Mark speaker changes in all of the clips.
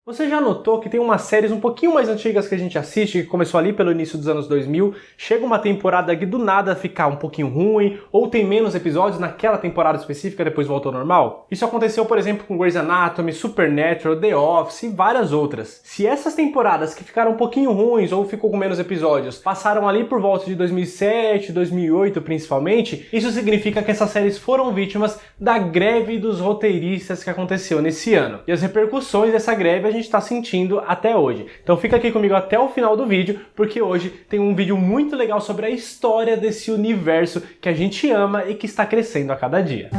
Speaker 1: Você já notou que tem umas séries um pouquinho mais antigas que a gente assiste, que começou ali pelo início dos anos 2000, chega uma temporada que do nada fica um pouquinho ruim, ou tem menos episódios naquela temporada específica e depois volta ao normal? Isso aconteceu, por exemplo, com Grey's Anatomy, Supernatural, The Office e várias outras. Se essas temporadas que ficaram um pouquinho ruins ou ficou com menos episódios passaram ali por volta de 2007, 2008 principalmente, isso significa que essas séries foram vítimas da greve dos roteiristas que aconteceu nesse ano. E as repercussões dessa greve a gente está sentindo até hoje. Então fica aqui comigo até o final do vídeo, porque hoje tem um vídeo muito legal sobre a história desse universo que a gente ama e que está crescendo a cada dia.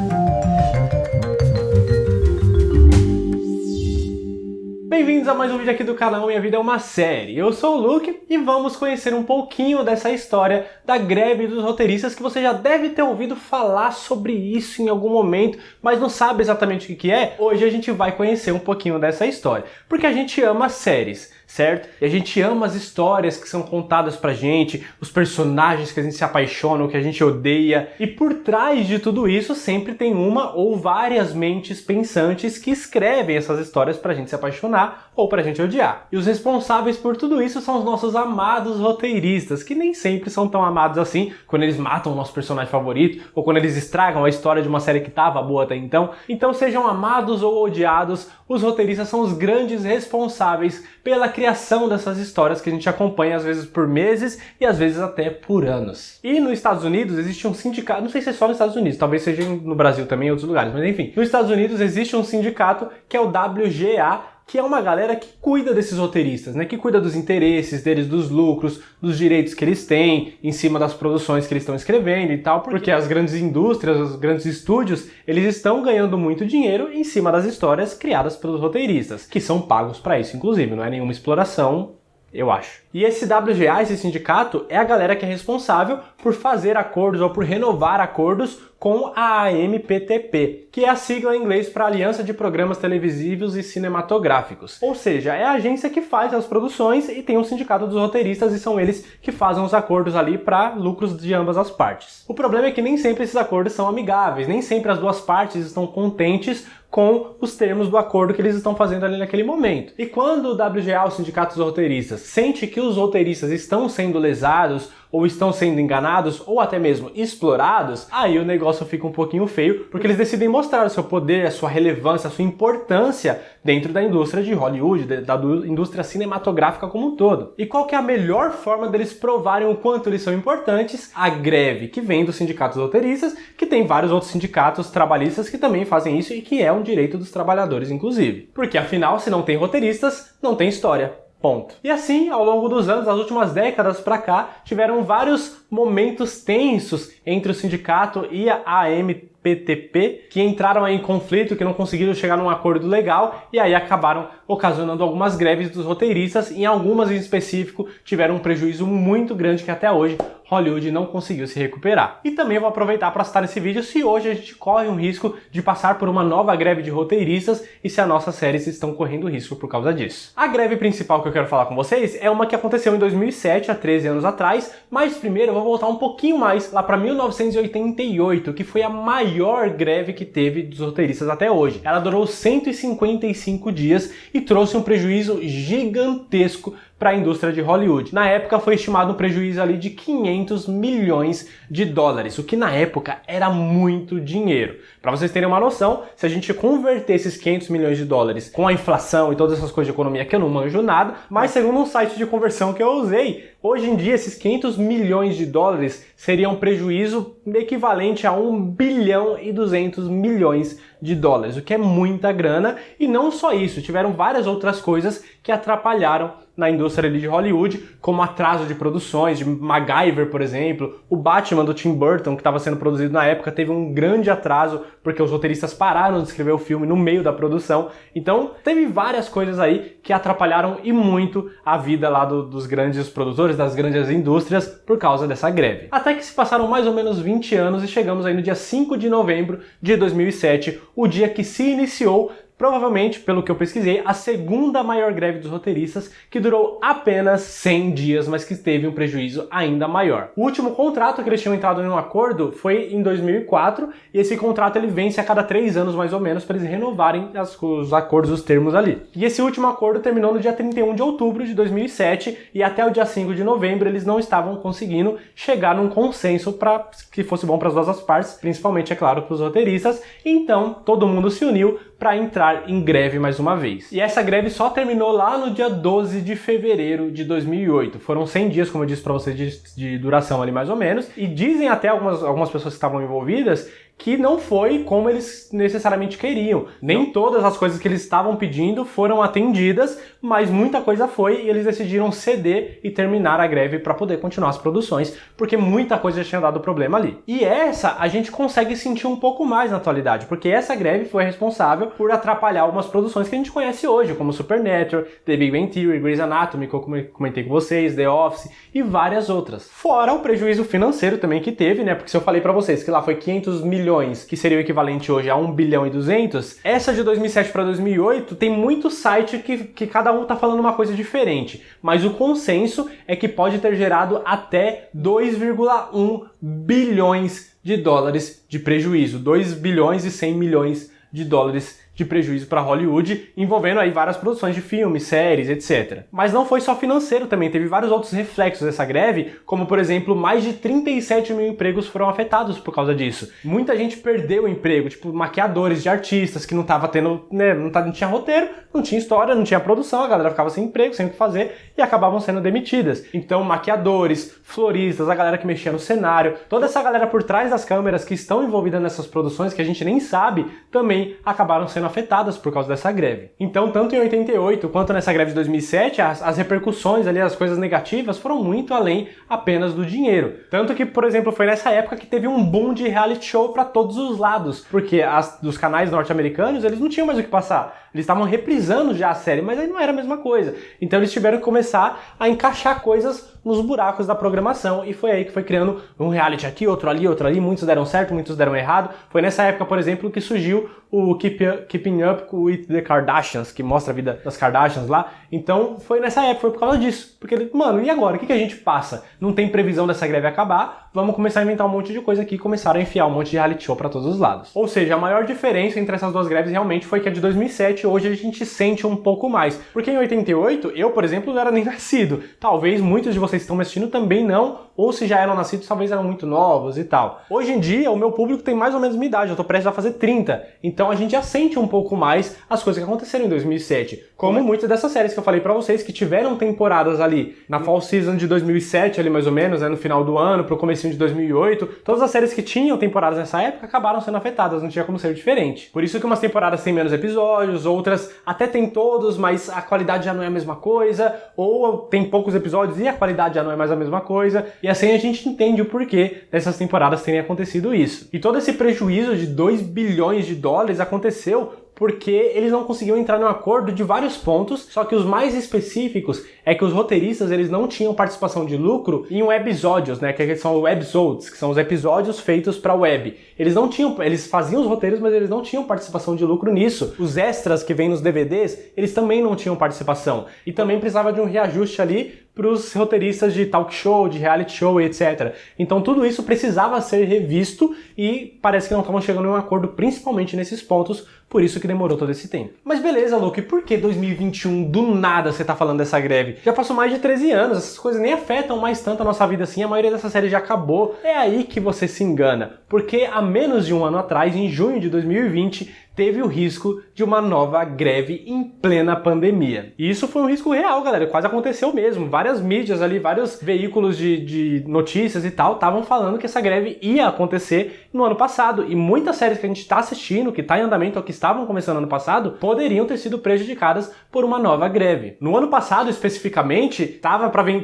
Speaker 1: Bem-vindos a mais um vídeo aqui do canal Minha Vida é uma Série. Eu sou o Luke e vamos conhecer um pouquinho dessa história da greve dos roteiristas que você já deve ter ouvido falar sobre isso em algum momento, mas não sabe exatamente o que é. Hoje a gente vai conhecer um pouquinho dessa história, porque a gente ama séries, certo? E a gente ama as histórias que são contadas pra gente, os personagens que a gente se apaixona, o que a gente odeia. E por trás de tudo isso sempre tem uma ou várias mentes pensantes que escrevem essas histórias pra gente se apaixonar ou pra gente odiar. E os responsáveis por tudo isso são os nossos amados roteiristas, que nem sempre são tão amados assim, quando eles matam o nosso personagem favorito, ou quando eles estragam a história de uma série que tava boa até então. Então sejam amados ou odiados, os roteiristas são os grandes responsáveis pela criação dessas histórias que a gente acompanha às vezes por meses e às vezes até por anos. E nos Estados Unidos existe um sindicato, não sei se é só nos Estados Unidos, talvez seja no Brasil também em outros lugares, mas enfim. Nos Estados Unidos existe um sindicato que é o WGA, que é uma galera que cuida desses roteiristas, né? Que cuida dos interesses deles, dos lucros, dos direitos que eles têm em cima das produções que eles estão escrevendo e tal, porque as grandes indústrias, os grandes estúdios, eles estão ganhando muito dinheiro em cima das histórias criadas pelos roteiristas, que são pagos para isso, inclusive, não é nenhuma exploração, eu acho. E esse WGA, esse sindicato, é a galera que é responsável por fazer acordos ou por renovar acordos com a AMPTP, que é a sigla em inglês para Aliança de Programas Televisivos e Cinematográficos. Ou seja, é a agência que faz as produções e tem um sindicato dos roteiristas e são eles que fazem os acordos ali para lucros de ambas as partes. O problema é que nem sempre esses acordos são amigáveis, nem sempre as duas partes estão contentes com os termos do acordo que eles estão fazendo ali naquele momento. E quando o WGA, o Sindicato dos Roteiristas, sente que os roteiristas estão sendo lesados, ou estão sendo enganados, ou até mesmo explorados, aí o negócio fica um pouquinho feio, porque eles decidem mostrar o seu poder, a sua relevância, a sua importância dentro da indústria de Hollywood, da indústria cinematográfica como um todo. E qual que é a melhor forma deles provarem o quanto eles são importantes? A greve, que vem dos sindicatos roteiristas, que tem vários outros sindicatos trabalhistas que também fazem isso e que é um direito dos trabalhadores, inclusive. Porque afinal, se não tem roteiristas, não tem história. Ponto. E assim, ao longo dos anos, das últimas décadas pra cá, tiveram vários momentos tensos entre o sindicato e a AMPTP, que entraram aí em conflito, que não conseguiram chegar num acordo legal, e aí acabaram ocasionando algumas greves dos roteiristas, e em algumas em específico tiveram um prejuízo muito grande que até hoje Hollywood não conseguiu se recuperar. E também vou aproveitar para citar nesse vídeo se hoje a gente corre um risco de passar por uma nova greve de roteiristas e se as nossas séries estão correndo risco por causa disso. A greve principal que eu quero falar com vocês é uma que aconteceu em 2007, há 13 anos atrás, mas primeiro eu vou voltar um pouquinho mais, lá para 1988, que foi a maior greve que teve dos roteiristas até hoje. Ela durou 155 dias e trouxe um prejuízo gigantesco para a indústria de Hollywood. Na época foi estimado um prejuízo ali de 500 milhões de dólares, o que na época era muito dinheiro. Para vocês terem uma noção, se a gente converter esses 500 milhões de dólares com a inflação e todas essas coisas de economia que eu não manjo nada, mas segundo um site de conversão que eu usei, hoje em dia esses 500 milhões de dólares seriam um prejuízo equivalente a 1 bilhão e 200 milhões de dólares, o que é muita grana. E não só isso, tiveram várias outras coisas que atrapalharam na indústria de Hollywood, como atraso de produções, de MacGyver, por exemplo. O Batman do Tim Burton, que estava sendo produzido na época, teve um grande atraso, porque os roteiristas pararam de escrever o filme no meio da produção. Então, teve várias coisas aí que atrapalharam e muito a vida lá dos grandes produtores, das grandes indústrias, por causa dessa greve. Até que se passaram mais ou menos 20 anos e chegamos aí no dia 5 de novembro de 2007, o dia que se iniciou provavelmente, pelo que eu pesquisei, a segunda maior greve dos roteiristas, que durou apenas 100 dias, mas que teve um prejuízo ainda maior. O último contrato que eles tinham entrado em um acordo foi em 2004, e esse contrato ele vence a cada 3 anos mais ou menos para eles renovarem os acordos, os termos ali. E esse último acordo terminou no dia 31 de outubro de 2007, e até o dia 5 de novembro eles não estavam conseguindo chegar num consenso para que fosse bom para as duas partes, principalmente, é claro, para os roteiristas. Então todo mundo se uniu para entrar em greve mais uma vez. E essa greve só terminou lá no dia 12 de fevereiro de 2008. Foram 100 dias, como eu disse para vocês, de duração ali mais ou menos. E dizem até algumas pessoas que estavam envolvidas que não foi como eles necessariamente queriam. Nem todas as coisas que eles estavam pedindo foram atendidas, mas muita coisa foi e eles decidiram ceder e terminar a greve para poder continuar as produções, porque muita coisa já tinha dado problema ali. E essa a gente consegue sentir um pouco mais na atualidade, porque essa greve foi responsável por atrapalhar algumas produções que a gente conhece hoje, como Supernatural, The Big Bang Theory, Grey's Anatomy, que eu comentei com vocês, The Office e várias outras. Fora o prejuízo financeiro também que teve, né? Porque se eu falei pra vocês que lá foi 500 milhões, que seria o equivalente hoje a 1 bilhão e 200, essa de 2007 para 2008 tem muito site que cada um tá falando uma coisa diferente, mas o consenso é que pode ter gerado até 2,1 bilhões de dólares de prejuízo, 2 bilhões e 100 milhões de dólares de prejuízo para Hollywood, envolvendo aí várias produções de filmes, séries, etc. Mas não foi só financeiro também, teve vários outros reflexos dessa greve, como por exemplo, mais de 37 mil empregos foram afetados por causa disso. Muita gente perdeu o emprego, tipo maquiadores de artistas que não tava tendo, né, não tinha roteiro, não tinha história, não tinha produção, a galera ficava sem emprego, sem o que fazer e acabavam sendo demitidas. Então maquiadores, floristas, a galera que mexia no cenário, toda essa galera por trás das câmeras que estão envolvidas nessas produções que a gente nem sabe, também acabaram sendo afetadas por causa dessa greve. Então, tanto em 88 quanto nessa greve de 2007, as repercussões ali, as coisas negativas foram muito além apenas do dinheiro. Tanto que, por exemplo, foi nessa época que teve um boom de reality show para todos os lados, porque dos canais norte-americanos, eles não tinham mais o que passar. Eles estavam reprisando já a série, mas aí não era a mesma coisa. Então eles tiveram que começar a encaixar coisas nos buracos da programação, e foi aí que foi criando um reality aqui, outro ali, muitos deram certo, muitos deram errado. Foi nessa época, por exemplo, que surgiu o Keeping Up with the Kardashians, que mostra a vida das Kardashians lá. Então foi nessa época, foi por causa disso. Porque, mano, e agora? O que a gente passa? Não tem previsão dessa greve acabar, vamos começar a inventar um monte de coisa aqui e começaram a enfiar um monte de reality show para todos os lados. Ou seja, a maior diferença entre essas duas greves realmente foi que a de 2007, hoje a gente sente um pouco mais. Porque em 88, eu, por exemplo, não era nem nascido. Talvez muitos de vocês que estão me assistindo também não, ou se já eram nascidos, talvez eram muito novos e tal. Hoje em dia, o meu público tem mais ou menos minha idade, eu tô prestes a fazer 30. Então a gente já sente um pouco mais as coisas que aconteceram em 2007. Como muitas dessas séries que eu falei pra vocês, que tiveram temporadas ali na fall season de 2007, ali mais ou menos, né, no final do ano, pro comecinho de 2008. Todas as séries que tinham temporadas nessa época acabaram sendo afetadas, não tinha como ser diferente. Por isso que umas temporadas têm menos episódios, outras até tem todos, mas a qualidade já não é a mesma coisa, ou tem poucos episódios e a qualidade já não é mais a mesma coisa, e assim a gente entende o porquê dessas temporadas terem acontecido isso. E todo esse prejuízo de 2 bilhões de dólares aconteceu porque eles não conseguiam entrar num acordo de vários pontos, só que os mais específicos é que os roteiristas eles não tinham participação de lucro em webisódios, né, que são webisodes, que são os episódios feitos para web. Eles faziam os roteiros, mas eles não tinham participação de lucro nisso. Os extras que vêm nos DVDs, eles também não tinham participação. E também precisava de um reajuste ali para os roteiristas de talk show, de reality show, etc. Então tudo isso precisava ser revisto e parece que não estavam chegando em um acordo, principalmente nesses pontos, por isso que demorou todo esse tempo. Mas beleza, Luke, por que 2021 do nada você tá falando dessa greve? Já passou mais de 13 anos, essas coisas nem afetam mais tanto a nossa vida assim, a maioria dessas séries já acabou. É aí que você se engana, porque há menos de um ano atrás, em junho de 2020, teve o risco de uma nova greve em plena pandemia. E isso foi um risco real, galera, quase aconteceu mesmo. Várias mídias ali, vários veículos de notícias e tal, estavam falando que essa greve ia acontecer no ano passado. E muitas séries que a gente está assistindo, que está em andamento ou que estavam começando no ano passado, poderiam ter sido prejudicadas por uma nova greve. No ano passado, especificamente,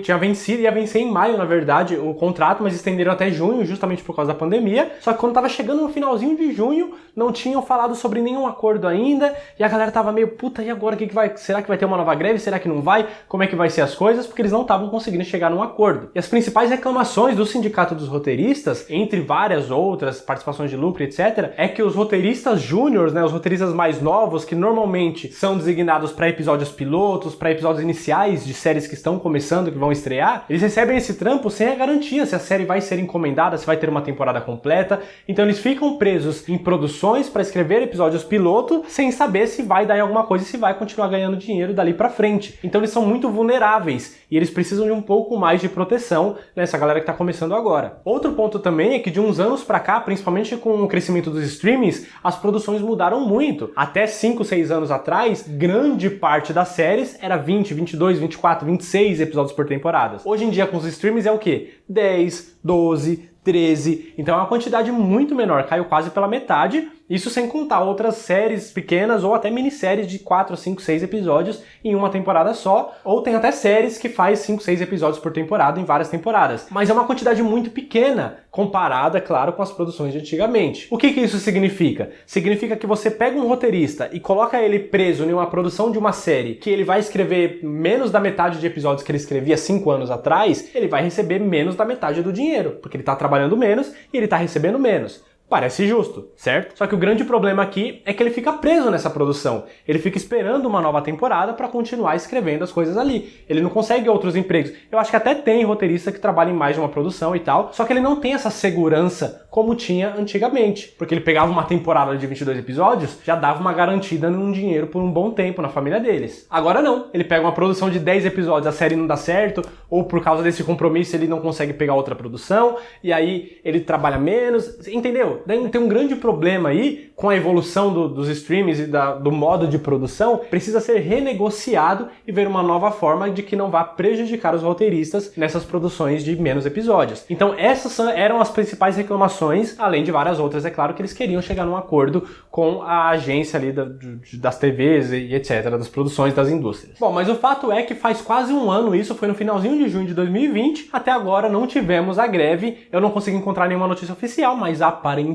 Speaker 1: ia vencer em maio, na verdade, o contrato, mas estenderam até junho, justamente por causa da pandemia. Só que quando estava chegando no finalzinho de junho, não tinham falado sobre sobre nenhum acordo ainda, e a galera tava meio, puta, e agora, será que vai ter uma nova greve? Será que não vai? Como é que vai ser as coisas? Porque eles não estavam conseguindo chegar num acordo. E as principais reclamações do Sindicato dos Roteiristas, entre várias outras, participações de lucro, etc., é que os roteiristas júniors, né, os roteiristas mais novos, que normalmente são designados para episódios pilotos, para episódios iniciais de séries que estão começando, que vão estrear, eles recebem esse trampo sem a garantia se a série vai ser encomendada, se vai ter uma temporada completa. Então eles ficam presos em produções para escrever episódios piloto sem saber se vai dar em alguma coisa e se vai continuar ganhando dinheiro dali para frente. Então eles são muito vulneráveis e eles precisam de um pouco mais de proteção nessa galera que tá começando agora. Outro ponto também é que de uns anos pra cá, principalmente com o crescimento dos streamings, as produções mudaram muito. Até 5, 6 anos atrás, grande parte das séries era 20, 22, 24, 26 episódios por temporada. Hoje em dia com os streamings é o quê? 10, 12, 13, então é uma quantidade muito menor, caiu quase pela metade, isso sem contar outras séries pequenas ou até minisséries de 4, 5, 6 episódios em uma temporada só, ou tem até séries que faz 5, 6 episódios por temporada em várias temporadas, mas é uma quantidade muito pequena, comparada, claro, com as produções de antigamente. O que isso significa? Significa que você pega um roteirista e coloca ele preso em uma produção de uma série que ele vai escrever menos da metade de episódios que ele escrevia 5 anos atrás, ele vai receber menos da metade do dinheiro, porque ele está trabalhando menos e ele está recebendo menos. Parece justo, certo? Só que o grande problema aqui é que ele fica preso nessa produção. Ele fica esperando uma nova temporada para continuar escrevendo as coisas ali. Ele não consegue outros empregos. Eu acho que até tem roteirista que trabalha em mais de uma produção e tal, só que ele não tem essa segurança como tinha antigamente. Porque ele pegava uma temporada de 22 episódios, já dava uma garantida num dinheiro por um bom tempo na família deles. Agora não. Ele pega uma produção de 10 episódios, a série não dá certo, ou por causa desse compromisso ele não consegue pegar outra produção, e aí ele trabalha menos, entendeu? Daí tem um grande problema aí com a evolução dos streams e do modo de produção, precisa ser renegociado e ver uma nova forma de que não vá prejudicar os roteiristas nessas produções de menos episódios. Então essas eram as principais reclamações, além de várias outras, é claro que eles queriam chegar num acordo com a agência ali das TVs e etc, das produções das indústrias. Bom, mas o fato é que faz quase um ano, isso foi no finalzinho de junho de 2020, até agora não tivemos a greve, eu não consegui encontrar nenhuma notícia oficial, mas aparentemente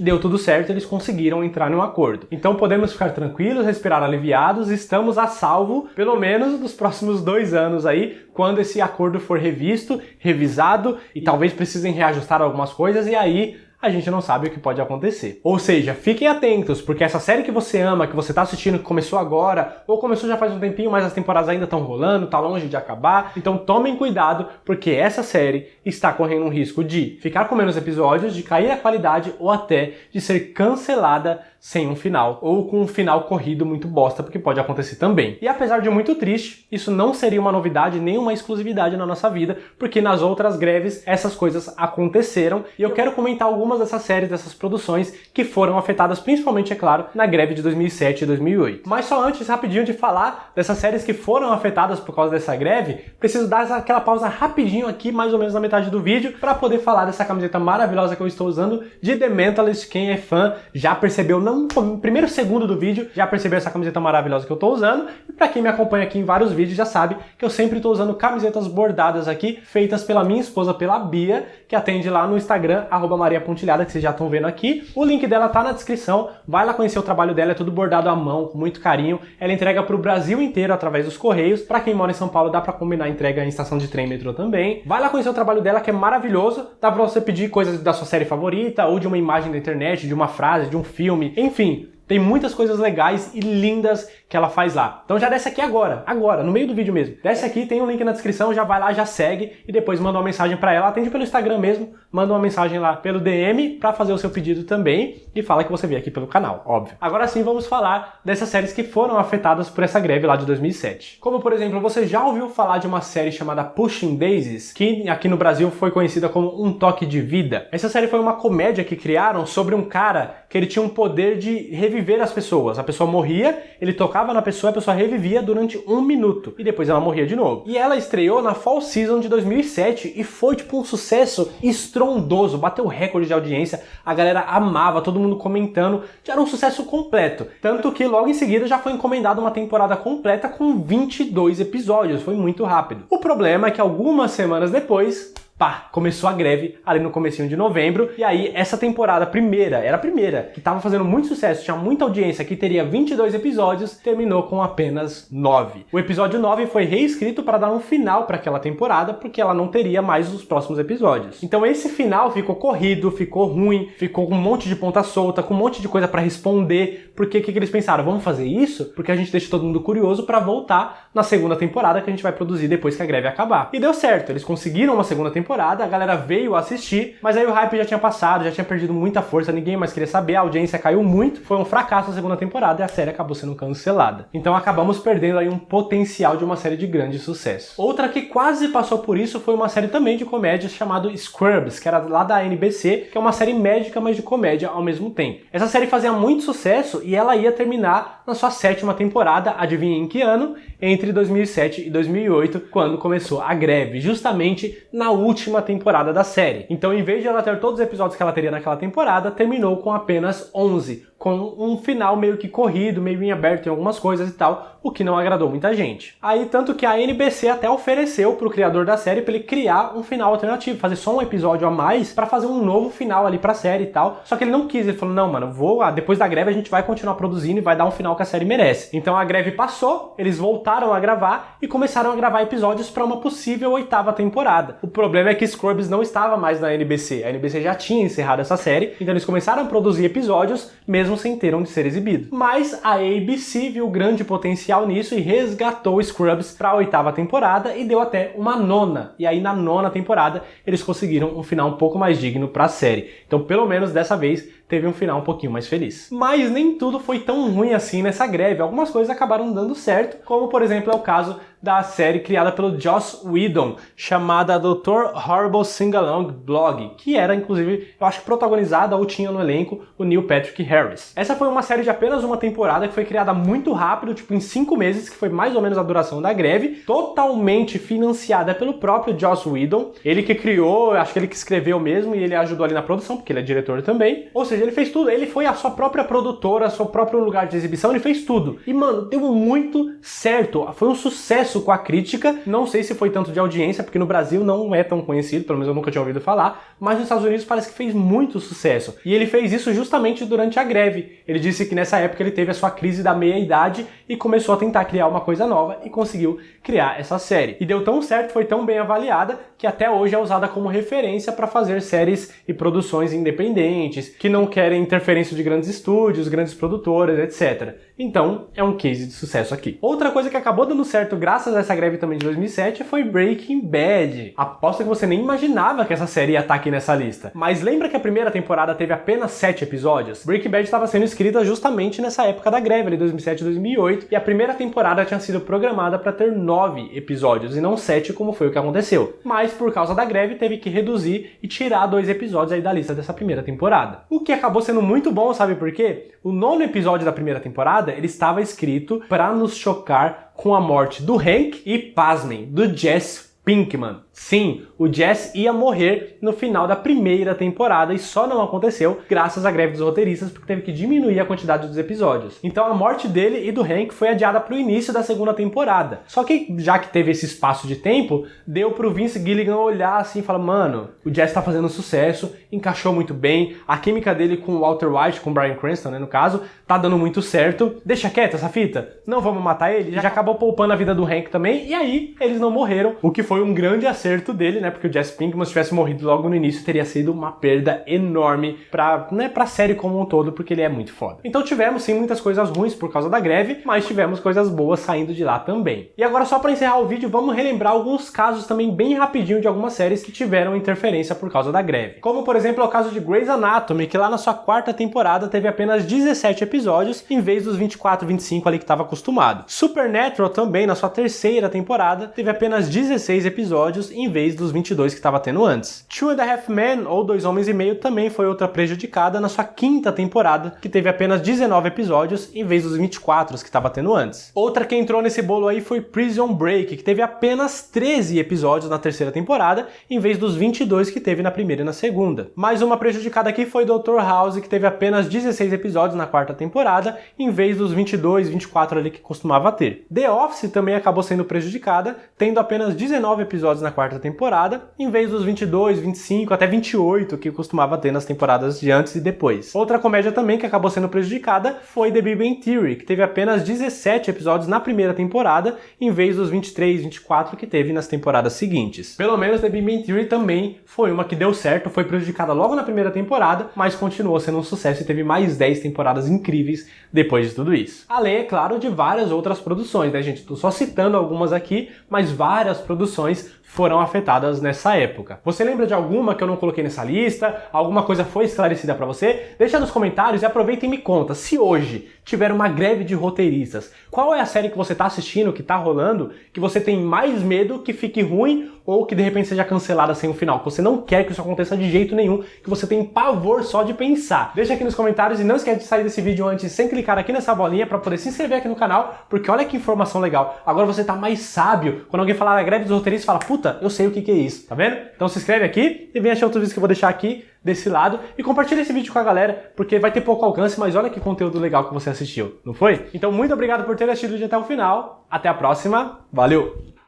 Speaker 1: deu tudo certo, eles conseguiram entrar num acordo. Então podemos ficar tranquilos, respirar aliviados, estamos a salvo, pelo menos nos próximos 2 anos aí, quando esse acordo for revisto, revisado e talvez precisem reajustar algumas coisas e aí a gente não sabe o que pode acontecer. Ou seja, fiquem atentos, porque essa série que você ama, que você está assistindo, que começou agora, ou começou já faz um tempinho, mas as temporadas ainda estão rolando, tá longe de acabar, então tomem cuidado, porque essa série está correndo um risco de ficar com menos episódios, de cair a qualidade, ou até de ser cancelada sem um final, ou com um final corrido muito bosta, porque pode acontecer também. E apesar de muito triste, isso não seria uma novidade, nem uma exclusividade na nossa vida, porque nas outras greves essas coisas aconteceram, e eu quero comentar algumas dessas séries, dessas produções, que foram afetadas, principalmente, é claro, na greve de 2007 e 2008. Mas só antes, rapidinho, de falar dessas séries que foram afetadas por causa dessa greve, preciso dar aquela pausa rapidinho aqui, mais ou menos na metade do vídeo, para poder falar dessa camiseta maravilhosa que eu estou usando, de The Mentalist. Quem é fã já percebeu, no primeiro segundo do vídeo, já percebeu essa camiseta maravilhosa que eu estou usando, e para quem me acompanha aqui em vários vídeos já sabe que eu sempre estou usando camisetas bordadas aqui, feitas pela minha esposa, pela Bia, que atende lá no Instagram, @mariapontilhada, que vocês já estão vendo aqui. O link dela tá na descrição, vai lá conhecer o trabalho dela, é tudo bordado à mão, com muito carinho. Ela entrega pro Brasil inteiro através dos correios. Para quem mora em São Paulo, dá para combinar a entrega em estação de trem, metrô também. Vai lá conhecer o trabalho dela, que é maravilhoso. Dá para você pedir coisas da sua série favorita, ou de uma imagem da internet, de uma frase, de um filme, enfim. Tem muitas coisas legais e lindas que ela faz lá. Então já desce aqui agora, no meio do vídeo mesmo. Desce aqui, tem um link na descrição, já vai lá, já segue e depois manda uma mensagem pra ela. Atende pelo Instagram mesmo, manda uma mensagem lá pelo DM pra fazer o seu pedido também e fala que você veio aqui pelo canal, óbvio. Agora sim vamos falar dessas séries que foram afetadas por essa greve lá de 2007. Como, por exemplo, você já ouviu falar de uma série chamada Pushing Daisies, que aqui no Brasil foi conhecida como Um Toque de Vida? Essa série foi uma comédia que criaram sobre um cara que ele tinha um poder de reviver as pessoas. A pessoa morria, ele tocava na pessoa, a pessoa revivia durante 1 minuto e depois ela morria de novo. E ela estreou na Fall Season de 2007 e foi tipo um sucesso estrondoso, bateu recorde de audiência, a galera amava, todo mundo comentando, já era um sucesso completo. Tanto que logo em seguida já foi encomendada uma temporada completa com 22 episódios, foi muito rápido. O problema é que algumas semanas depois pá, começou a greve ali no comecinho de novembro, e aí essa temporada era a primeira, que tava fazendo muito sucesso, tinha muita audiência, que teria 22 episódios, terminou com apenas 9. O episódio 9 foi reescrito para dar um final para aquela temporada, porque ela não teria mais os próximos episódios. Então esse final ficou corrido, ficou ruim, ficou com um monte de ponta solta, com um monte de coisa para responder, porque o que eles pensaram? Vamos fazer isso? Porque a gente deixa todo mundo curioso para voltar na segunda temporada que a gente vai produzir depois que a greve acabar. E deu certo, eles conseguiram uma segunda temporada, a galera veio assistir, mas aí o hype já tinha passado, já tinha perdido muita força, ninguém mais queria saber, a audiência caiu muito, foi um fracasso a segunda temporada e a série acabou sendo cancelada. Então acabamos perdendo aí um potencial de uma série de grande sucesso. Outra que quase passou por isso foi uma série também de comédia chamada Scrubs, que era lá da NBC, que é uma série médica, mas de comédia ao mesmo tempo. Essa série fazia muito sucesso e ela ia terminar na sua 7ª temporada, adivinha em que ano? Entre 2007 e 2008, quando começou a greve, justamente na última temporada da série. Então, em vez de ela ter todos os episódios que ela teria naquela temporada, terminou com apenas 11, com um final meio que corrido, meio em aberto em algumas coisas e tal, o que não agradou muita gente. Aí, tanto que a NBC até ofereceu pro criador da série para ele criar um final alternativo, fazer só um episódio a mais para fazer um novo final ali pra série e tal. Só que ele não quis, ele falou, não, mano, depois da greve a gente vai continuar produzindo e vai dar um final que a série merece. Então a greve passou, eles voltaram a gravar e começaram a gravar episódios para uma possível 8ª temporada. O problema é que Scrubs não estava mais na NBC, a NBC já tinha encerrado essa série, então eles começaram a produzir episódios mesmo sem ter onde ser exibido. Mas a ABC viu grande potencial nisso e resgatou Scrubs para a 8ª temporada e deu até uma 9ª. E aí na 9ª temporada eles conseguiram um final um pouco mais digno para a série. Então pelo menos dessa vez teve um final um pouquinho mais feliz. Mas nem tudo foi tão ruim assim nessa greve. Algumas coisas acabaram dando certo, como por exemplo é o caso da série criada pelo Joss Whedon, chamada Dr. Horrible Sing-Along Blog, que era, inclusive, eu acho que protagonizada ou tinha no elenco o Neil Patrick Harris. Essa foi uma série de apenas uma temporada que foi criada muito rápido, tipo em 5 meses, que foi mais ou menos a duração da greve, totalmente financiada pelo próprio Joss Whedon. Ele que criou, acho que ele que escreveu mesmo, e ele ajudou ali na produção, porque ele é diretor também. Ou seja, ele fez tudo, ele foi a sua própria produtora, seu próprio lugar de exibição, ele fez tudo. E, mano, deu muito certo, foi um sucesso com a crítica, não sei se foi tanto de audiência, porque no Brasil não é tão conhecido, pelo menos eu nunca tinha ouvido falar, mas nos Estados Unidos parece que fez muito sucesso. E ele fez isso justamente durante a greve. Ele disse que nessa época ele teve a sua crise da meia-idade e começou a tentar criar uma coisa nova e conseguiu criar essa série. E deu tão certo, foi tão bem avaliada, que até hoje é usada como referência para fazer séries e produções independentes, que não querem interferência de grandes estúdios, grandes produtoras, etc. Então, é um case de sucesso aqui. Outra coisa que acabou dando certo graças a essa greve também de 2007 foi Breaking Bad. Aposto que você nem imaginava que essa série ia estar aqui nessa lista. Mas lembra que a primeira temporada teve apenas 7 episódios? Breaking Bad estava sendo escrita justamente nessa época da greve, ali 2007 e 2008, e a primeira temporada tinha sido programada para ter 9 episódios e não 7, como foi o que aconteceu. Mas por causa da greve teve que reduzir e tirar 2 episódios aí da lista dessa primeira temporada. O que acabou sendo muito bom, sabe por quê? O 9º episódio da primeira temporada, ele estava escrito para nos chocar com a morte do Hank e, pasmem, do Jesse Pinkman. Sim, o Jesse ia morrer no final da primeira temporada e só não aconteceu graças à greve dos roteiristas, porque teve que diminuir a quantidade dos episódios. Então a morte dele e do Hank foi adiada para o início da segunda temporada. Só que, já que teve esse espaço de tempo, deu pro Vince Gilligan olhar assim e falar, mano, o Jesse tá fazendo sucesso, encaixou muito bem, a química dele com o Walter White, com o Bryan Cranston, né, no caso, tá dando muito certo, deixa quieta essa fita, não vamos matar ele, já acabou poupando a vida do Hank também, e aí eles não morreram, o que foi um grande acerto dele, né, porque o Jesse Pinkman, se tivesse morrido logo no início, teria sido uma perda enorme pra série como um todo, porque ele é muito foda. Então tivemos sim muitas coisas ruins por causa da greve, mas tivemos coisas boas saindo de lá também. E agora, só pra encerrar o vídeo, vamos relembrar alguns casos também bem rapidinho de algumas séries que tiveram interferência por causa da greve. Como, por exemplo, é o caso de Grey's Anatomy, que lá na sua 4ª temporada teve apenas 17 episódios, em vez dos 24, 25 ali que estava acostumado. Supernatural também, na sua 3ª temporada, teve apenas 16 episódios, em vez dos 22 que estava tendo antes. Two and a Half Men, ou 2 Homens e Meio, também foi outra prejudicada na sua 5ª temporada, que teve apenas 19 episódios, em vez dos 24 que estava tendo antes. Outra que entrou nesse bolo aí foi Prison Break, que teve apenas 13 episódios na 3ª temporada, em vez dos 22 que teve na 1ª e na 2ª. Mais uma prejudicada aqui foi Dr. House, que teve apenas 16 episódios na 4ª temporada, em vez dos 22, 24 ali que costumava ter. The Office também acabou sendo prejudicada, tendo apenas 19 19 episódios na quarta temporada, em vez dos 22, 25, até 28 que costumava ter nas temporadas de antes e depois. Outra comédia também que acabou sendo prejudicada foi The Big Bang Theory, que teve apenas 17 episódios na primeira temporada, em vez dos 23, 24 que teve nas temporadas seguintes. Pelo menos The Big Bang Theory também foi uma que deu certo, foi prejudicada logo na primeira temporada, mas continuou sendo um sucesso e teve mais 10 temporadas incríveis depois de tudo isso. Além, é claro, de várias outras produções, né, gente? Tô só citando algumas aqui, mas várias produções foram afetadas nessa época. Você lembra de alguma que eu não coloquei nessa lista? Alguma coisa foi esclarecida pra você? Deixa nos comentários e aproveita e me conta, se hoje tiver uma greve de roteiristas, qual é a série que você tá assistindo, que tá rolando, que você tem mais medo que fique ruim ou que de repente seja cancelada sem um final, que você não quer que isso aconteça de jeito nenhum, que você tem pavor só de pensar. Deixa aqui nos comentários e não esquece de sair desse vídeo antes sem clicar aqui nessa bolinha pra poder se inscrever aqui no canal, porque olha que informação legal. Agora você tá mais sábio. Quando alguém falar da greve dos roteiristas, fala, puta, eu sei o que é isso, tá vendo? Então se inscreve aqui e vem achar outros vídeos que eu vou deixar aqui desse lado e compartilha esse vídeo com a galera, porque vai ter pouco alcance, mas olha que conteúdo legal que você assistiu, não foi? Então muito obrigado por ter assistido o vídeo até o final, até a próxima, valeu!